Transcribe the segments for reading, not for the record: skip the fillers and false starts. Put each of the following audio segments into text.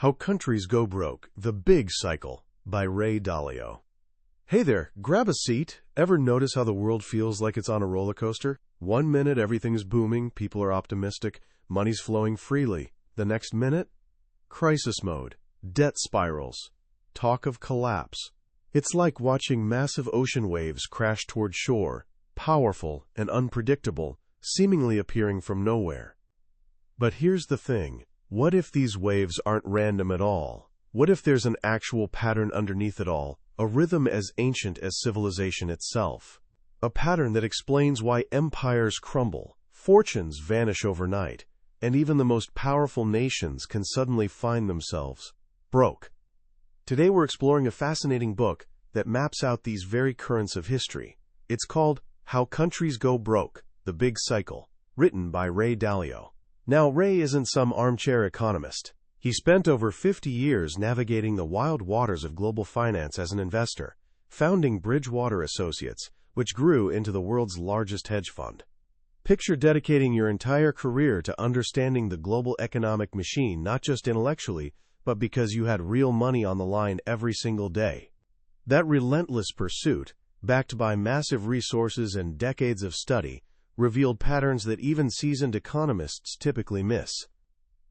How Countries Go Broke, The Big Cycle, by Ray Dalio. Hey there, grab a seat. Ever notice how the world feels like it's on a roller coaster? One minute everything's booming, people are optimistic, money's flowing freely. The next minute, crisis mode, debt spirals, talk of collapse. It's like watching massive ocean waves crash toward shore, powerful and unpredictable, seemingly appearing from nowhere. But here's the thing. What if these waves aren't random at all? What if there's an actual pattern underneath it all, a rhythm as ancient as civilization itself? A pattern that explains why empires crumble, fortunes vanish overnight, and even the most powerful nations can suddenly find themselves broke. Today we're exploring a fascinating book that maps out these very currents of history. It's called How Countries Go Broke, The Big Cycle, written by Ray Dalio. Now, Ray isn't some armchair economist. He spent over 50 years navigating the wild waters of global finance as an investor, founding Bridgewater Associates, which grew into the world's largest hedge fund. Picture dedicating your entire career to understanding the global economic machine, not just intellectually, but because you had real money on the line every single day. That relentless pursuit, backed by massive resources and decades of study, revealed patterns that even seasoned economists typically miss.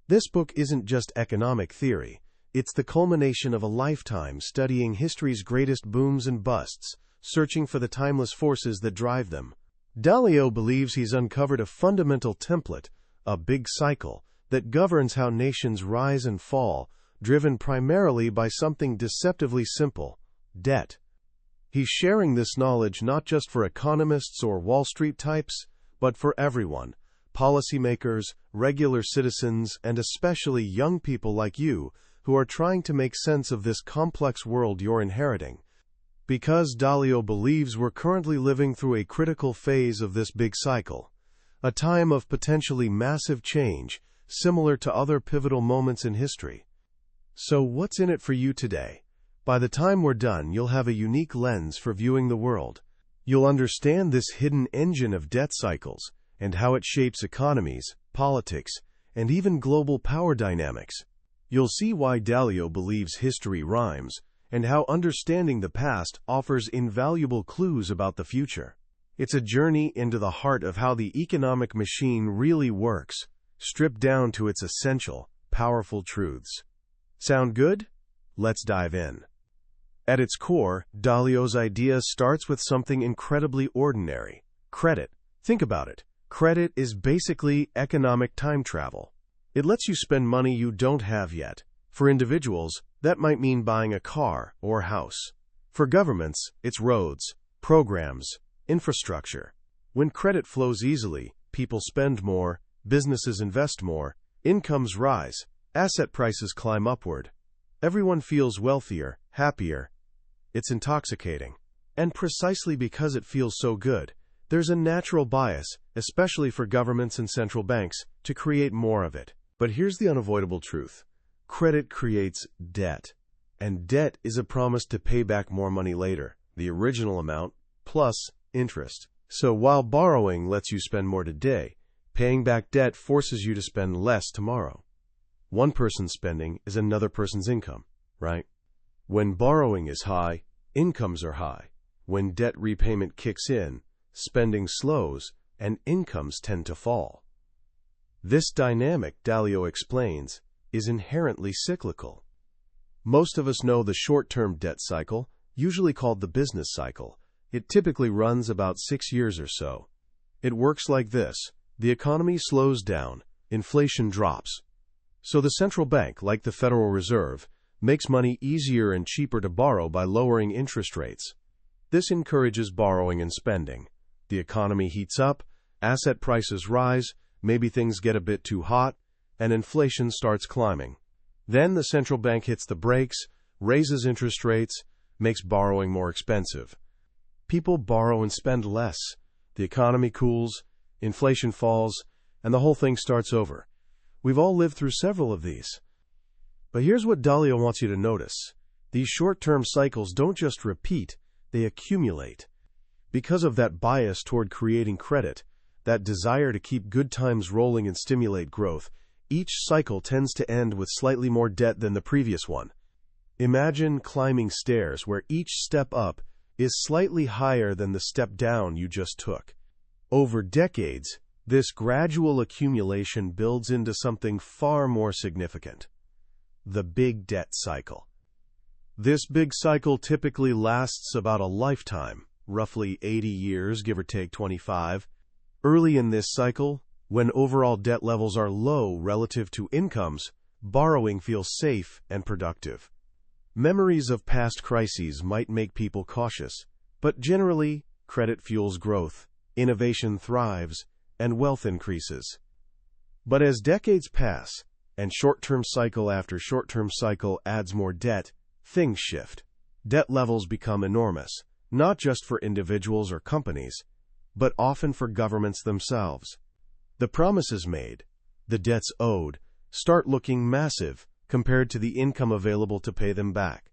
This book isn't just economic theory. It's the culmination of a lifetime studying history's greatest booms and busts, searching for the timeless forces that drive them. Dalio believes he's uncovered a fundamental template, a big cycle, that governs how nations rise and fall, driven primarily by something deceptively simple: debt. He's sharing this knowledge not just for economists or Wall Street types, but for everyone: policymakers, regular citizens, and especially young people like you who are trying to make sense of this complex world you're inheriting. Because Dalio believes we're currently living through a critical phase of this big cycle, a time of potentially massive change, similar to other pivotal moments in history. So what's in it for you today? By the time we're done, you'll have a unique lens for viewing the world. You'll understand this hidden engine of debt cycles and how it shapes economies, politics, and even global power dynamics. You'll see why Dalio believes history rhymes and how understanding the past offers invaluable clues about the future. It's a journey into the heart of how the economic machine really works, stripped down to its essential, powerful truths. Sound good? Let's dive in. At its core, Dalio's idea starts with something incredibly ordinary: credit. Think about it. Credit is basically economic time travel. It lets you spend money you don't have yet. For individuals, that might mean buying a car or house. For governments, it's roads, programs, infrastructure. When credit flows easily, people spend more, businesses invest more, incomes rise, asset prices climb upward. Everyone feels wealthier, happier. It's intoxicating. And precisely because it feels so good, there's a natural bias, especially for governments and central banks, to create more of it. But here's the unavoidable truth. Credit creates debt. And debt is a promise to pay back more money later, the original amount, plus interest. So while borrowing lets you spend more today, paying back debt forces you to spend less tomorrow. One person's spending is another person's income, right? When borrowing is high, incomes are high. When debt repayment kicks in, spending slows, and incomes tend to fall. This dynamic, Dalio explains, is inherently cyclical. Most of us know the short-term debt cycle, usually called the business cycle. It typically runs about 6 years or so. It works like this. The economy slows down, inflation drops. So the central bank, like the Federal Reserve, makes money easier and cheaper to borrow by lowering interest rates. This encourages borrowing and spending. The economy heats up, asset prices rise, maybe things get a bit too hot, and inflation starts climbing. Then the central bank hits the brakes, raises interest rates, makes borrowing more expensive. People borrow and spend less. The economy cools, inflation falls, and the whole thing starts over. We've all lived through several of these. But here's what Dalio wants you to notice. These short-term cycles don't just repeat, they accumulate. Because of that bias toward creating credit, that desire to keep good times rolling and stimulate growth, Each cycle tends to end with slightly more debt than the previous one. Imagine climbing stairs where each step up is slightly higher than the step down you just took. Over decades, this gradual accumulation builds into something far more significant: the big debt cycle. This big cycle typically lasts about a lifetime, roughly 80 years, give or take 25. Early in this cycle, when overall debt levels are low relative to incomes, borrowing feels safe and productive. Memories of past crises might make people cautious, but generally, credit fuels growth, innovation thrives, and wealth increases. But as decades pass, and short-term cycle after short-term cycle adds more debt, things shift. Debt levels become enormous, not just for individuals or companies, but often for governments themselves. The promises made, the debts owed, start looking massive compared to the income available to pay them back.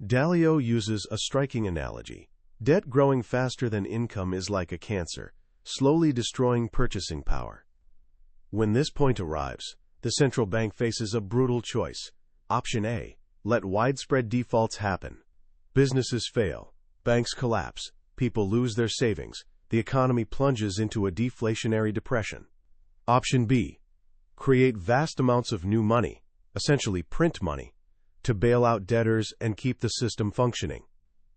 Dalio uses a striking analogy. Debt growing faster than income is like a cancer, slowly destroying purchasing power. When this point arrives, the central bank faces a brutal choice. Option A: let widespread defaults happen. Businesses fail, banks collapse, people lose their savings, the economy plunges into a deflationary depression. Option B: create vast amounts of new money, essentially print money, to bail out debtors and keep the system functioning.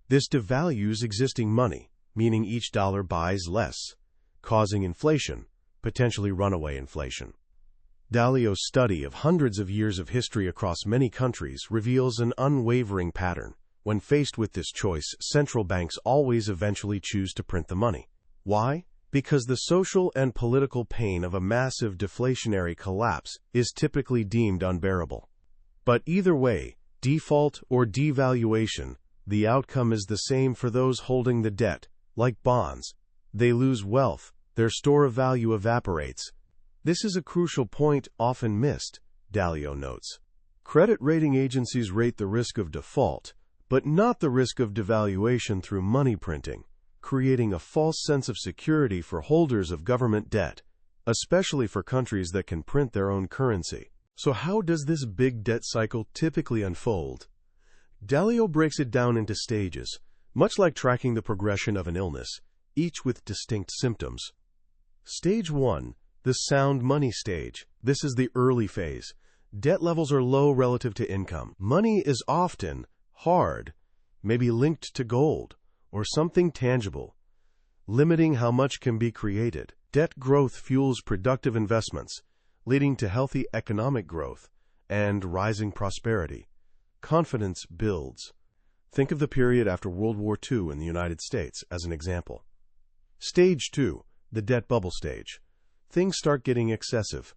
This devalues existing money, meaning each dollar buys less, causing inflation, potentially runaway inflation. Dalio's study of hundreds of years of history across many countries reveals an unwavering pattern. When faced with this choice, central banks always eventually choose to print the money. Why? Because the social and political pain of a massive deflationary collapse is typically deemed unbearable. But either way, default or devaluation, the outcome is the same for those holding the debt. Like bonds, they lose wealth, their store of value evaporates. This is a crucial point often missed, Dalio notes. Credit rating agencies rate the risk of default, but not the risk of devaluation through money printing, creating a false sense of security for holders of government debt, especially for countries that can print their own currency. So how does this big debt cycle typically unfold? Dalio breaks it down into stages, much like tracking the progression of an illness, each with distinct symptoms. Stage 1. The sound money stage. This is the early phase. Debt levels are low relative to income. Money is often hard, maybe linked to gold or something tangible, limiting how much can be created. Debt growth fuels productive investments, leading to healthy economic growth and rising prosperity. Confidence builds. Think of the period after World War II in the United States as an example. Stage 2. The debt bubble stage. Things start getting excessive.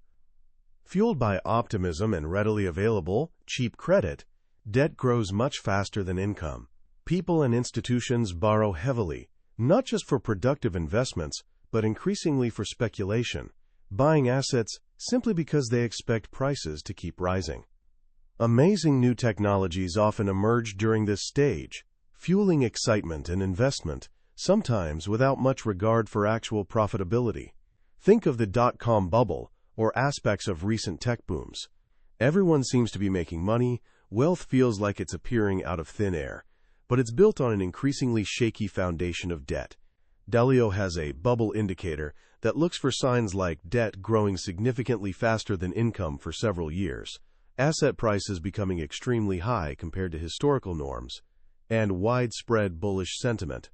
Fueled by optimism and readily available, cheap credit, debt grows much faster than income. People and institutions borrow heavily, not just for productive investments, but increasingly for speculation, buying assets simply because they expect prices to keep rising. Amazing new technologies often emerge during this stage, fueling excitement and investment, sometimes without much regard for actual profitability. Think of the dot-com bubble or aspects of recent tech booms. Everyone seems to be making money, wealth feels like it's appearing out of thin air, but it's built on an increasingly shaky foundation of debt. Dalio has a bubble indicator that looks for signs like debt growing significantly faster than income for several years, asset prices becoming extremely high compared to historical norms, and widespread bullish sentiment.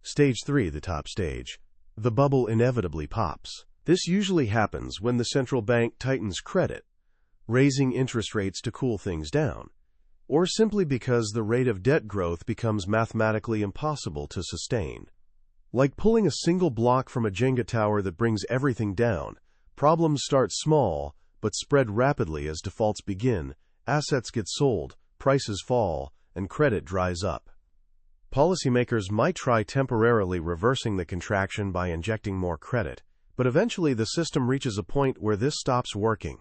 Stage 3, the top stage. The bubble inevitably pops. This usually happens when the central bank tightens credit, raising interest rates to cool things down, or simply because the rate of debt growth becomes mathematically impossible to sustain. Like pulling a single block from a Jenga tower that brings everything down, problems start small but spread rapidly as defaults begin, assets get sold, prices fall, and credit dries up. Policymakers might try temporarily reversing the contraction by injecting more credit, but eventually the system reaches a point where this stops working.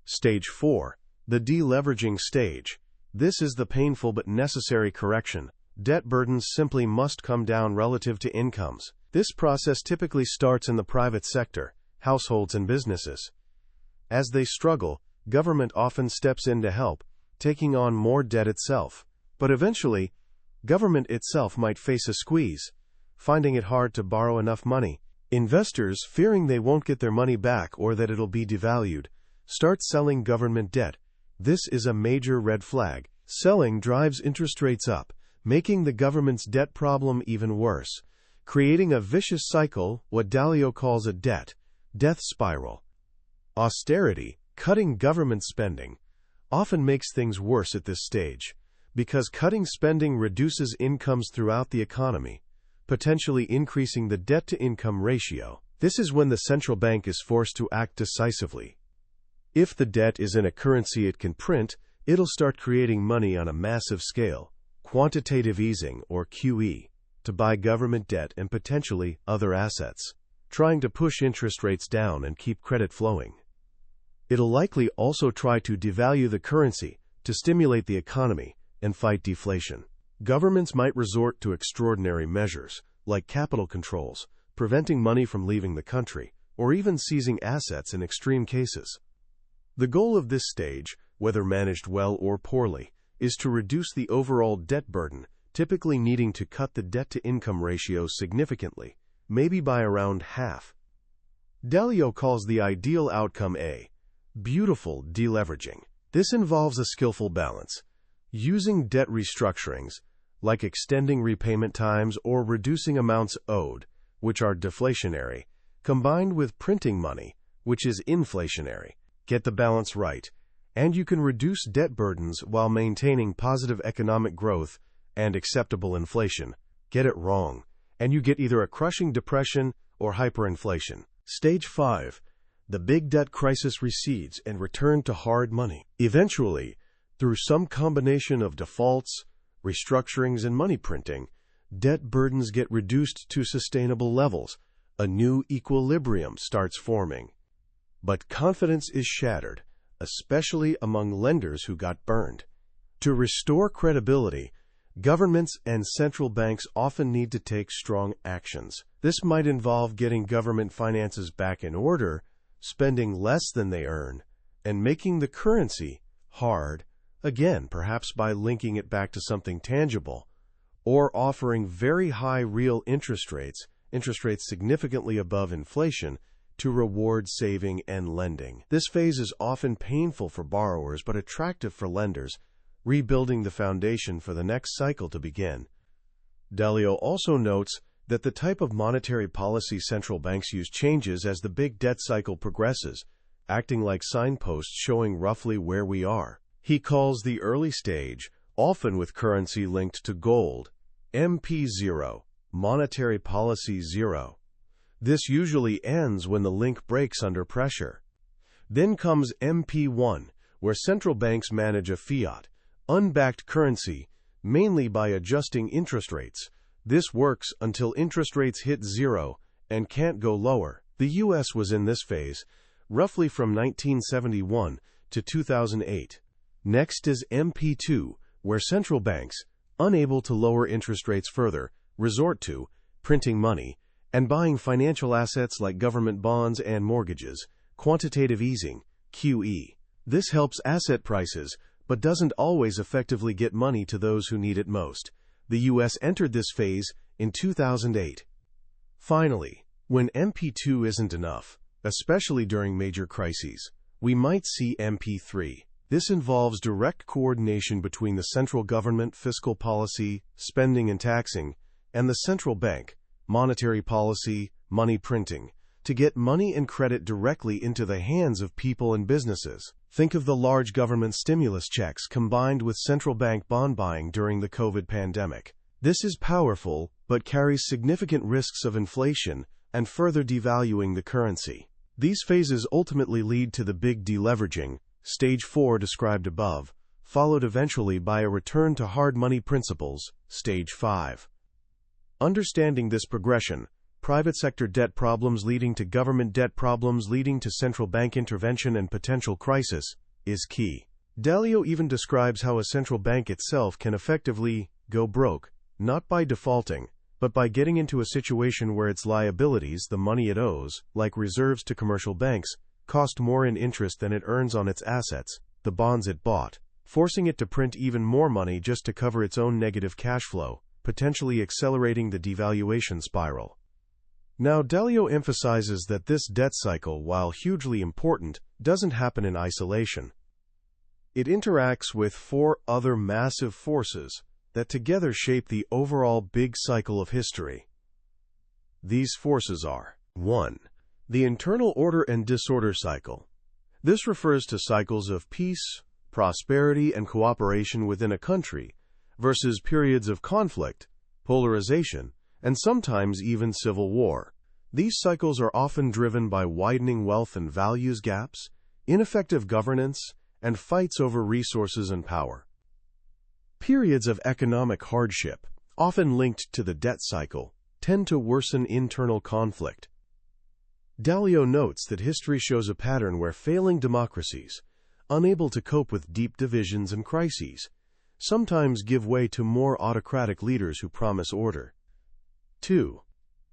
Stage 4. The deleveraging stage. This is the painful but necessary correction. Debt burdens simply must come down relative to incomes. This process typically starts in the private sector, households and businesses. As they struggle, government often steps in to help, taking on more debt itself. But eventually, government itself might face a squeeze, finding it hard to borrow enough money. Investors, fearing they won't get their money back or that it'll be devalued, start selling government debt. This is a major red flag. Selling drives interest rates up, making the government's debt problem even worse, creating a vicious cycle, what Dalio calls a death spiral. Austerity, cutting government spending, often makes things worse at this stage, because cutting spending reduces incomes throughout the economy, potentially increasing the debt-to-income ratio. This is when the central bank is forced to act decisively. If the debt is in a currency it can print, it'll start creating money on a massive scale, quantitative easing or QE, to buy government debt and potentially other assets, trying to push interest rates down and keep credit flowing. It'll likely also try to devalue the currency to stimulate the economy and fight deflation. Governments might resort to extraordinary measures, like capital controls, preventing money from leaving the country, or even seizing assets in extreme cases. The goal of this stage, whether managed well or poorly, is to reduce the overall debt burden, typically needing to cut the debt-to-income ratio significantly, maybe by around half. Dalio calls the ideal outcome a beautiful deleveraging. This involves a skillful balance, using debt restructurings, like extending repayment times or reducing amounts owed, which are deflationary, combined with printing money, which is inflationary. Get the balance right, and you can reduce debt burdens while maintaining positive economic growth and acceptable inflation. Get it wrong, and you get either a crushing depression or hyperinflation. Stage 5. The big debt crisis recedes and return to hard money. Eventually, through some combination of defaults, restructurings, and money printing, debt burdens get reduced to sustainable levels. A new equilibrium starts forming. But confidence is shattered, especially among lenders who got burned. To restore credibility, governments and central banks often need to take strong actions. This might involve getting government finances back in order, spending less than they earn, and making the currency hard, again, perhaps by linking it back to something tangible, or offering very high real interest rates significantly above inflation, to reward saving and lending. This phase is often painful for borrowers but attractive for lenders, rebuilding the foundation for the next cycle to begin. Dalio also notes that the type of monetary policy central banks use changes as the big debt cycle progresses, acting like signposts showing roughly where we are. He calls the early stage, often with currency linked to gold, MP0, monetary policy 0. This usually ends when the link breaks under pressure. Then comes MP1, where central banks manage a fiat, unbacked currency, mainly by adjusting interest rates. This works until interest rates hit 0 and can't go lower. The U.S. was in this phase, roughly from 1971 to 2008. Next is MP2, where central banks, unable to lower interest rates further, resort to printing money and buying financial assets like government bonds and mortgages, quantitative easing, QE. This helps asset prices, but doesn't always effectively get money to those who need it most. The U.S. entered this phase in 2008. Finally, when MP2 isn't enough, especially during major crises, we might see MP3. This involves direct coordination between the central government, fiscal policy, spending and taxing, and the central bank, monetary policy, money printing, to get money and credit directly into the hands of people and businesses. Think of the large government stimulus checks combined with central bank bond buying during the COVID pandemic. This is powerful, but carries significant risks of inflation and further devaluing the currency. These phases ultimately lead to the big deleveraging, stage 4 described above, followed eventually by a return to hard money principles, stage 5. Understanding this progression, private sector debt problems leading to government debt problems leading to central bank intervention and potential crisis, is key. Dalio even describes how a central bank itself can effectively go broke, not by defaulting, but by getting into a situation where its liabilities, the money it owes, like reserves to commercial banks, cost more in interest than it earns on its assets, the bonds it bought, forcing it to print even more money just to cover its own negative cash flow, potentially accelerating the devaluation spiral. Now, Dalio emphasizes that this debt cycle, while hugely important, doesn't happen in isolation. It interacts with four other massive forces that together shape the overall big cycle of history. These forces are: 1. The internal order and disorder cycle. This refers to cycles of peace, prosperity, and cooperation within a country versus periods of conflict, polarization, and sometimes even civil war. These cycles are often driven by widening wealth and values gaps, ineffective governance, and fights over resources and power. Periods of economic hardship, often linked to the debt cycle, tend to worsen internal conflict. Dalio notes that history shows a pattern where failing democracies, unable to cope with deep divisions and crises, sometimes give way to more autocratic leaders who promise order. 2.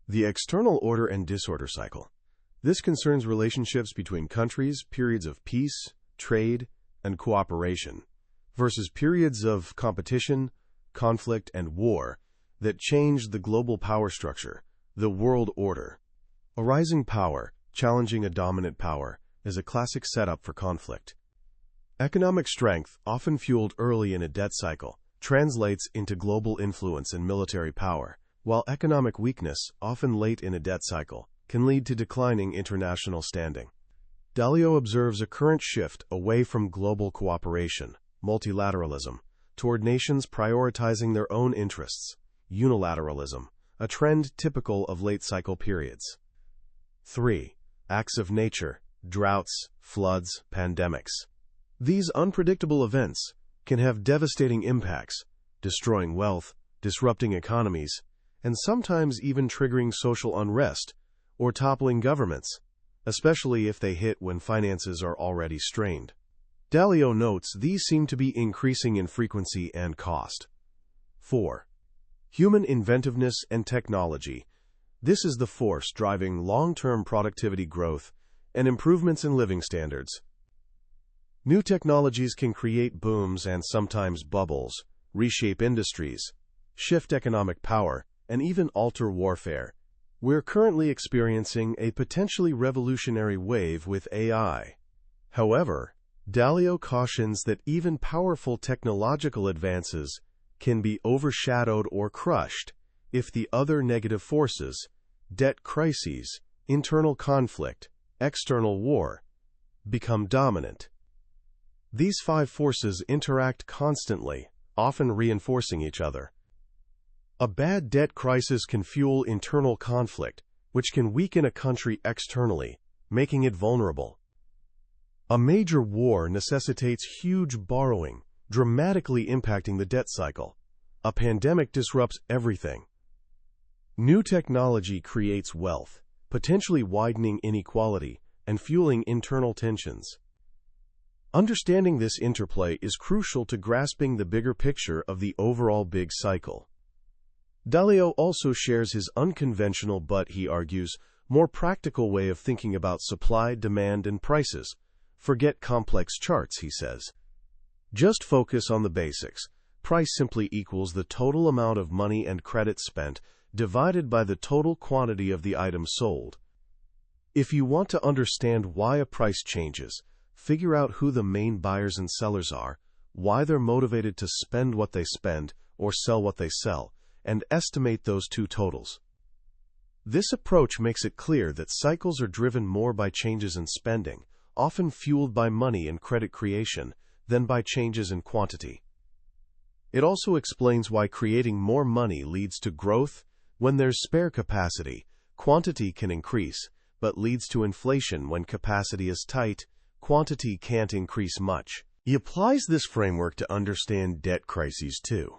The external order and disorder cycle. This concerns relationships between countries, periods of peace, trade, and cooperation, versus periods of competition, conflict, and war that changed the global power structure, the world order. A rising power challenging a dominant power is a classic setup for conflict. Economic strength, often fueled early in a debt cycle, translates into global influence and military power, while economic weakness, often late in a debt cycle, can lead to declining international standing. Dalio observes a current shift away from global cooperation, multilateralism, toward nations prioritizing their own interests, unilateralism, a trend typical of late-cycle periods. 3. Acts of nature, droughts, floods, pandemics. These unpredictable events can have devastating impacts, destroying wealth, disrupting economies, and sometimes even triggering social unrest or toppling governments, especially if they hit when finances are already strained. Dalio notes these seem to be increasing in frequency and cost. 4. Human inventiveness and technology. This is the force driving long-term productivity growth and improvements in living standards. New technologies can create booms and sometimes bubbles, reshape industries, shift economic power, and even alter warfare. We're currently experiencing a potentially revolutionary wave with AI. However, Dalio cautions that even powerful technological advances can be overshadowed or crushed if the other negative forces, debt crises, internal conflict, external war, become dominant. These 5 forces interact constantly, often reinforcing each other. A bad debt crisis can fuel internal conflict, which can weaken a country externally, making it vulnerable. A major war necessitates huge borrowing, dramatically impacting the debt cycle. A pandemic disrupts everything. New technology creates wealth, potentially widening inequality and fueling internal tensions. Understanding this interplay is crucial to grasping the bigger picture of the overall big cycle. Dalio also shares his unconventional but, he argues, more practical way of thinking about supply, demand, and prices. Forget complex charts, he says. Just focus on the basics. Price simply equals the total amount of money and credit spent divided by the total quantity of the item sold. If you want to understand why a price changes, figure out who the main buyers and sellers are, why they're motivated to spend what they spend or sell what they sell, and estimate those two totals. This approach makes it clear that cycles are driven more by changes in spending, often fueled by money and credit creation, than by changes in quantity. It also explains why creating more money leads to growth. When there's spare capacity, quantity can increase, but leads to inflation when capacity is tight. Quantity can't increase much. He applies this framework to understand debt crises too.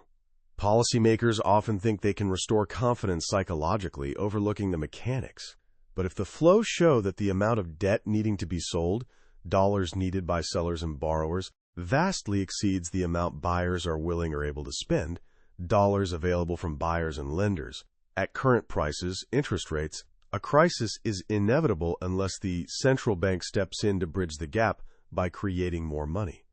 Policymakers often think they can restore confidence psychologically, overlooking the mechanics. But if the flows show that the amount of debt needing to be sold, dollars needed by sellers and borrowers, vastly exceeds the amount buyers are willing or able to spend, dollars available from buyers and lenders, at current prices, interest rates, A crisis is inevitable unless the central bank steps in to bridge the gap by creating more money.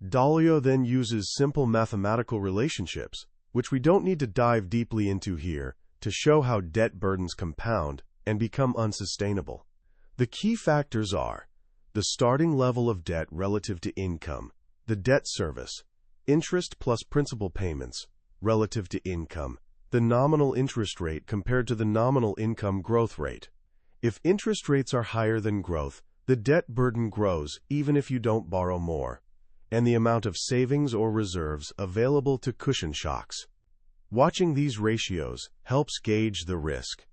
Dalio then uses simple mathematical relationships, which we don't need to dive deeply into here, to show how debt burdens compound and become unsustainable. The key factors are the starting level of debt relative to income, the debt service, interest plus principal payments relative to income, the nominal interest rate compared to the nominal income growth rate. If interest rates are higher than growth, the debt burden grows even if you don't borrow more, and the amount of savings or reserves available to cushion shocks. Watching these ratios helps gauge the risk.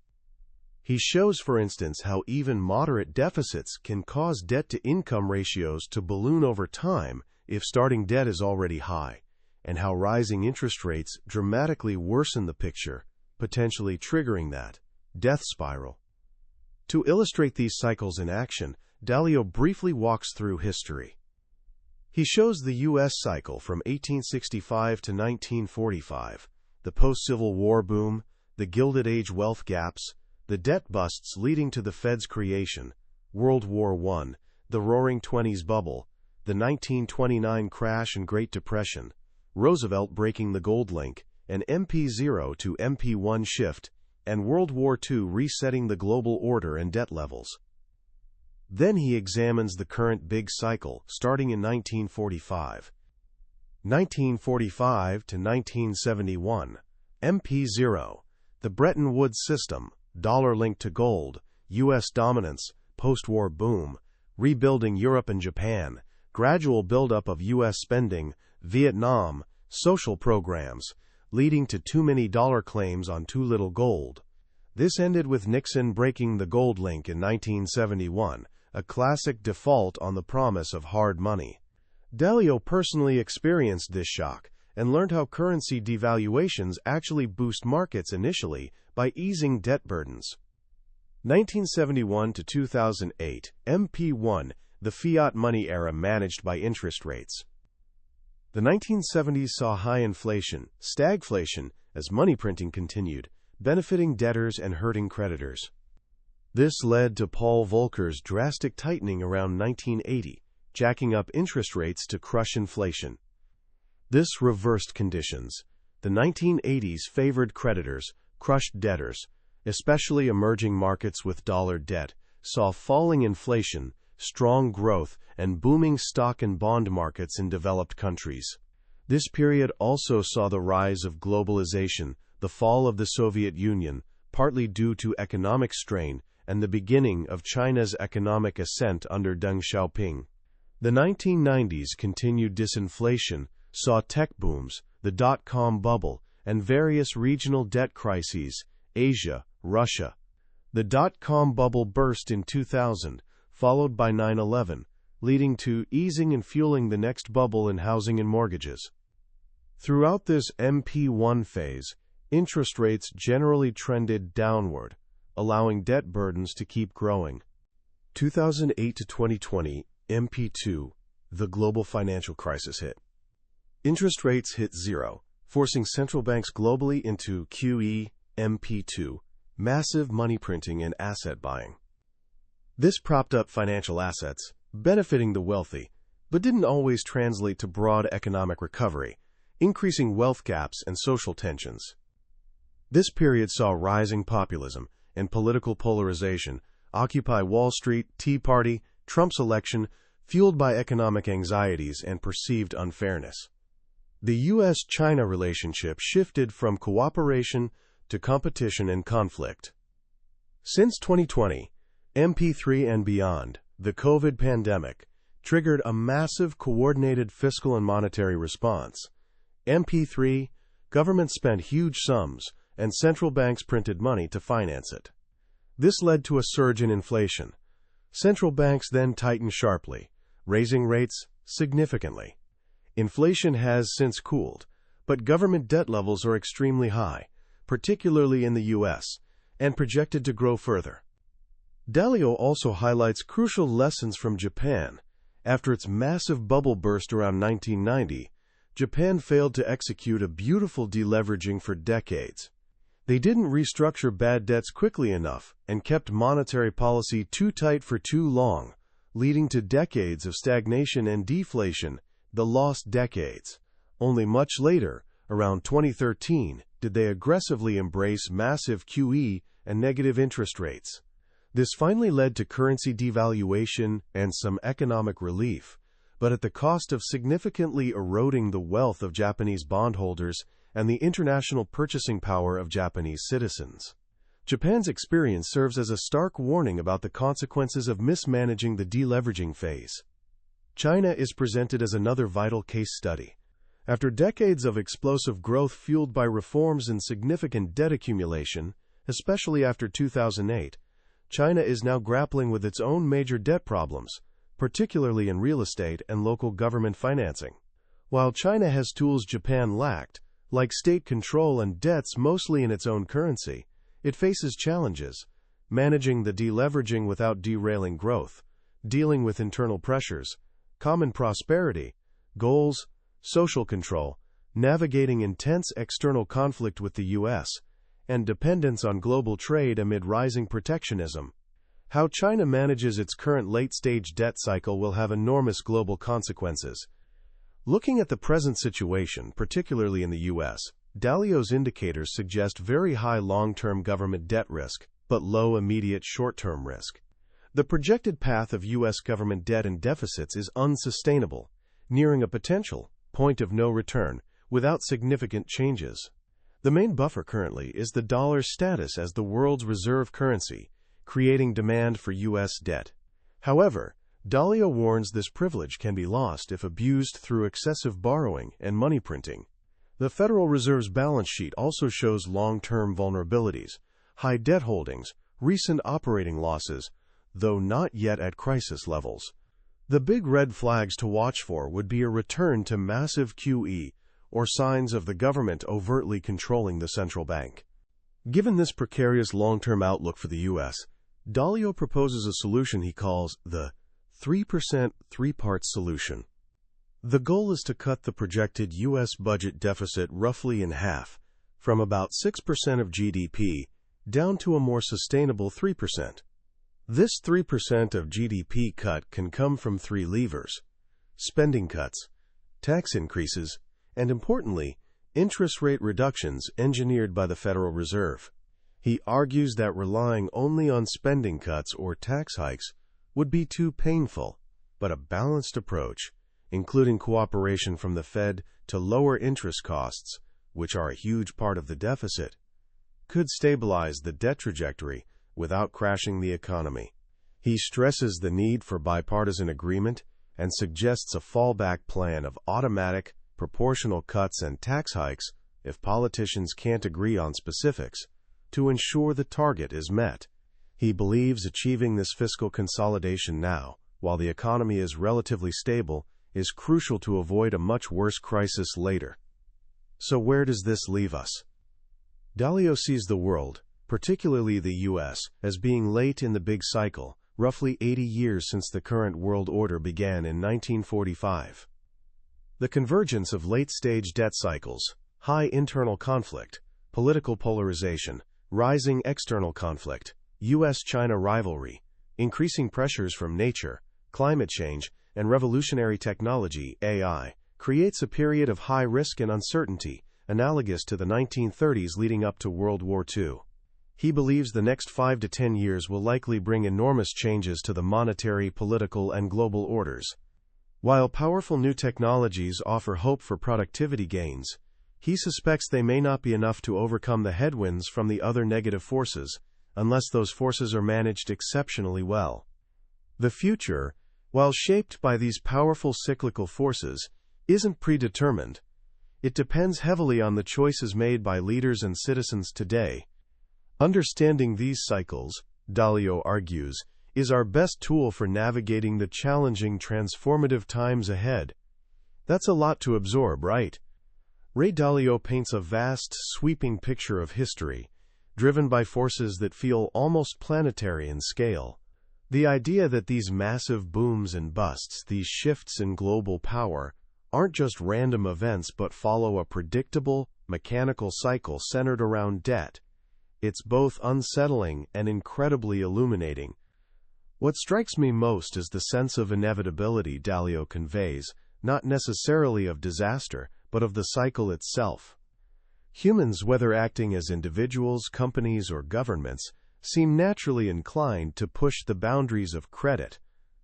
He shows, for instance, how even moderate deficits can cause debt-to-income ratios to balloon over time if starting debt is already high, and how rising interest rates dramatically worsen the picture, potentially triggering that death spiral. To illustrate these cycles in action, Dalio briefly walks through history. He shows the U.S. cycle from 1865 to 1945, the post-Civil War boom, the Gilded Age wealth gaps, the debt busts leading to the Fed's creation, World War I, the Roaring Twenties bubble, the 1929 crash and Great Depression, Roosevelt breaking the gold link, an MP0 to MP1 shift, and World War II resetting the global order and debt levels. Then he examines the current big cycle, starting in 1945. 1945 to 1971, MP0, the Bretton Woods system, dollar linked to gold, U.S. dominance, post-war boom, rebuilding Europe and Japan, gradual buildup of U.S. spending, Vietnam, social programs, leading to too many dollar claims on too little gold. This ended with Nixon breaking the gold link in 1971, a classic default on the promise of hard money. Dalio personally experienced this shock and learned how currency devaluations actually boost markets initially by easing debt burdens. 1971 to 2008, MP1, the fiat money era managed by interest rates. The 1970s saw high inflation, stagflation, as money printing continued, benefiting debtors and hurting creditors. This led to Paul Volcker's drastic tightening around 1980, jacking up interest rates to crush inflation. This reversed conditions. The 1980s favored creditors, crushed debtors, especially emerging markets with dollar debt, saw falling inflation, strong growth, and booming stock and bond markets in developed countries. This period also saw the rise of globalization, the fall of the Soviet Union, partly due to economic strain, and the beginning of China's economic ascent under Deng Xiaoping. The 1990s continued disinflation, saw tech booms, the dot-com bubble, and various regional debt crises, Asia, Russia. The dot-com bubble burst in 2000, followed by 9/11, leading to easing and fueling the next bubble in housing and mortgages. Throughout this MP1 phase, interest rates generally trended downward, allowing debt burdens to keep growing. 2008 to 2020, MP2, the global financial crisis hit. Interest rates hit zero, forcing central banks globally into QE, MP2, massive money printing and asset buying. This propped up financial assets, benefiting the wealthy, but didn't always translate to broad economic recovery, increasing wealth gaps and social tensions. This period saw rising populism and political polarization, Occupy Wall Street, Tea Party, Trump's election, fueled by economic anxieties and perceived unfairness. The U.S.-China relationship shifted from cooperation to competition and conflict. Since 2020, MP3 and beyond, the COVID pandemic triggered a massive coordinated fiscal and monetary response. MP3, governments spent huge sums, and central banks printed money to finance it. This led to a surge in inflation. Central banks then tightened sharply, raising rates significantly. Inflation has since cooled, but government debt levels are extremely high, particularly in the U.S., and projected to grow further. Dalio also highlights crucial lessons from Japan. After its massive bubble burst around 1990, Japan failed to execute a beautiful deleveraging for decades. They didn't restructure bad debts quickly enough and kept monetary policy too tight for too long, leading to decades of stagnation and deflation, the lost decades. Only much later, around 2013, did they aggressively embrace massive QE and negative interest rates. This finally led to currency devaluation and some economic relief, but at the cost of significantly eroding the wealth of Japanese bondholders and the international purchasing power of Japanese citizens. Japan's experience serves as a stark warning about the consequences of mismanaging the deleveraging phase. China is presented as another vital case study. After decades of explosive growth fueled by reforms and significant debt accumulation, especially after 2008, China is now grappling with its own major debt problems, particularly in real estate and local government financing. While China has tools Japan lacked, like state control and debts mostly in its own currency, it faces challenges: managing the deleveraging without derailing growth, dealing with internal pressures, common prosperity, goals, social control, navigating intense external conflict with the U.S., and dependence on global trade amid rising protectionism. How China manages its current late-stage debt cycle will have enormous global consequences. Looking at the present situation, particularly in the U.S., Dalio's indicators suggest very high long-term government debt risk, but low immediate short-term risk. The projected path of U.S. government debt and deficits is unsustainable, nearing a potential point of no return without significant changes. The main buffer currently is the dollar's status as the world's reserve currency, creating demand for U.S. debt. However, Dalio warns this privilege can be lost if abused through excessive borrowing and money printing. The Federal Reserve's balance sheet also shows long-term vulnerabilities, high debt holdings, recent operating losses, though not yet at crisis levels. The big red flags to watch for would be a return to massive QE or signs of the government overtly controlling the central bank. Given this precarious long-term outlook for the U.S., Dalio proposes a solution he calls the 3% three-part solution. The goal is to cut the projected U.S. budget deficit roughly in half, from about 6% of GDP down to a more sustainable 3%. This 3% of GDP cut can come from three levers: spending cuts, tax increases, and importantly, interest rate reductions engineered by the Federal Reserve. He argues that relying only on spending cuts or tax hikes would be too painful, but a balanced approach, including cooperation from the Fed to lower interest costs, which are a huge part of the deficit, could stabilize the debt trajectory without crashing the economy. He stresses the need for bipartisan agreement and suggests a fallback plan of automatic, proportional cuts and tax hikes if politicians can't agree on specifics, to ensure the target is met. He believes achieving this fiscal consolidation now, while the economy is relatively stable, is crucial to avoid a much worse crisis later. So where does this leave us? Dalio sees the world, particularly the U.S., as being late in the big cycle, roughly 80 years since the current world order began in 1945. The convergence of late-stage debt cycles, high internal conflict, political polarization, rising external conflict, U.S.-China rivalry, increasing pressures from nature, climate change, and revolutionary technology, AI, creates a period of high risk and uncertainty, analogous to the 1930s leading up to World War II. He believes the next 5 to 10 years will likely bring enormous changes to the monetary, political, and global orders. While powerful new technologies offer hope for productivity gains, he suspects they may not be enough to overcome the headwinds from the other negative forces, unless those forces are managed exceptionally well. The future, while shaped by these powerful cyclical forces, isn't predetermined. It depends heavily on the choices made by leaders and citizens today. Understanding these cycles, Dalio argues, is our best tool for navigating the challenging, transformative times ahead. That's a lot to absorb, right? Ray Dalio paints a vast, sweeping picture of history, driven by forces that feel almost planetary in scale. The idea that these massive booms and busts, these shifts in global power, aren't just random events but follow a predictable, mechanical cycle centered around debt, It's both unsettling and incredibly illuminating. What strikes me most is the sense of inevitability Dalio conveys, not necessarily of disaster, but of the cycle itself. Humans, whether acting as individuals, companies, or governments, seem naturally inclined to push the boundaries of credit,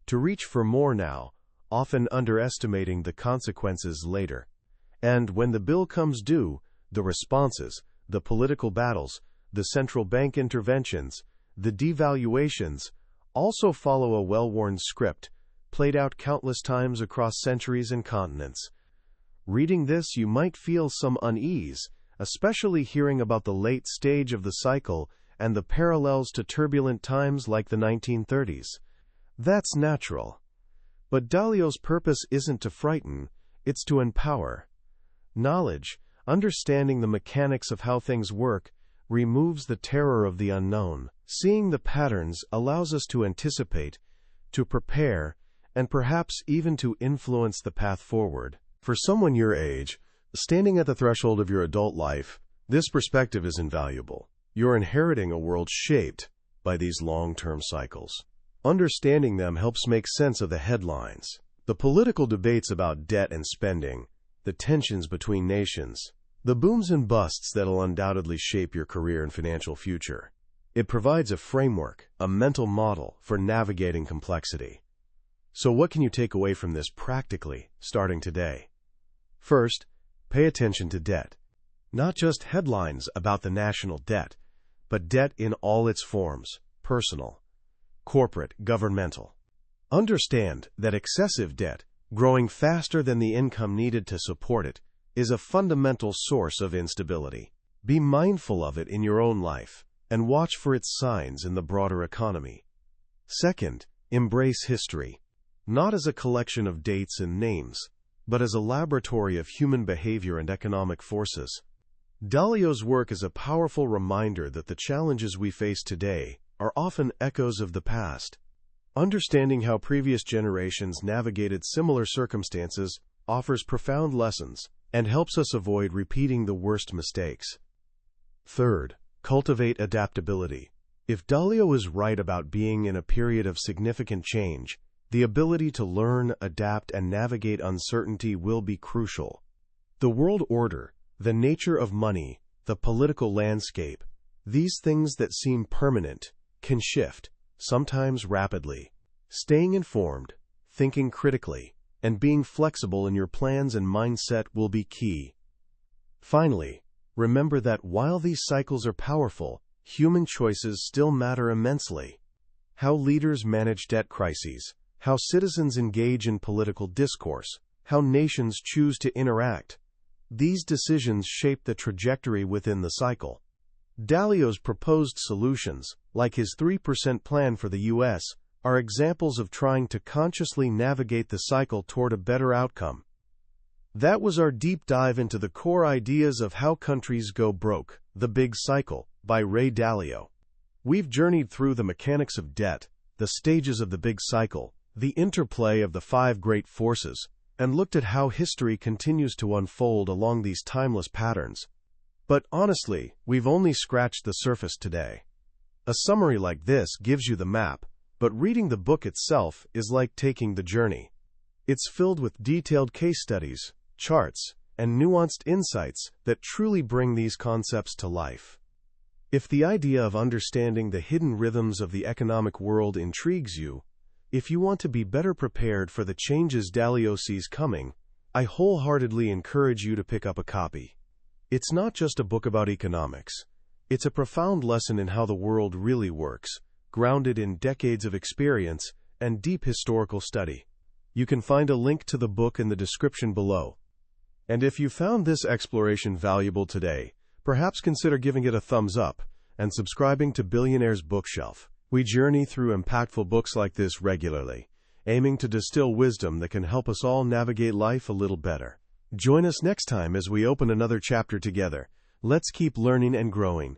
to reach for more now, often underestimating the consequences later. And when the bill comes due, the responses, the political battles, the central bank interventions, the devaluations, also follow a well-worn script, played out countless times across centuries and continents. Reading this, you might feel some unease, especially hearing about the late stage of the cycle and the parallels to turbulent times like the 1930s. That's natural. But Dalio's purpose isn't to frighten, it's to empower. Knowledge, understanding the mechanics of how things work, removes the terror of the unknown. Seeing the patterns allows us to anticipate, to prepare, and perhaps even to influence the path forward. For someone your age, standing at the threshold of your adult life, this perspective is invaluable. You're inheriting a world shaped by these long-term cycles. Understanding them helps make sense of the headlines, the political debates about debt and spending, the tensions between nations, the booms and busts that'll undoubtedly shape your career and financial future. It provides a framework, a mental model for navigating complexity. So what can you take away from this practically, starting today? First, pay attention to debt. Not just headlines about the national debt, but debt in all its forms: personal, corporate, governmental. Understand that excessive debt, growing faster than the income needed to support it, is a fundamental source of instability. Be mindful of it in your own life, and watch for its signs in the broader economy. Second, embrace history, not as a collection of dates and names, but as a laboratory of human behavior and economic forces. Dalio's work is a powerful reminder that the challenges we face today are often echoes of the past. Understanding how previous generations navigated similar circumstances offers profound lessons and helps us avoid repeating the worst mistakes. Third, cultivate adaptability. If Dalio is right about being in a period of significant change, the ability to learn, adapt, and navigate uncertainty will be crucial. The world order, the nature of money, the political landscape, these things that seem permanent, can shift, sometimes rapidly. Staying informed, thinking critically, and being flexible in your plans and mindset will be key. Finally, remember that while these cycles are powerful, human choices still matter immensely. How leaders manage debt crises, how citizens engage in political discourse, how nations choose to interact. These decisions shape the trajectory within the cycle. Dalio's proposed solutions, like his 3% plan for the U.S., are examples of trying to consciously navigate the cycle toward a better outcome. That was our deep dive into the core ideas of How Countries Go Broke, The Big Cycle, by Ray Dalio. We've journeyed through the mechanics of debt, the stages of the big cycle, the interplay of the 5 great forces, and looked at how history continues to unfold along these timeless patterns. But honestly, we've only scratched the surface today. A summary like this gives you the map, but reading the book itself is like taking the journey. It's filled with detailed case studies, charts, and nuanced insights that truly bring these concepts to life. If the idea of understanding the hidden rhythms of the economic world intrigues you, if you want to be better prepared for the changes Dalio sees coming, I wholeheartedly encourage you to pick up a copy. It's not just a book about economics. It's a profound lesson in how the world really works, grounded in decades of experience and deep historical study. You can find a link to the book in the description below. And if you found this exploration valuable today, perhaps consider giving it a thumbs up and subscribing to Billionaire's Bookshelf. We journey through impactful books like this regularly, aiming to distill wisdom that can help us all navigate life a little better. Join us next time as we open another chapter together. Let's keep learning and growing.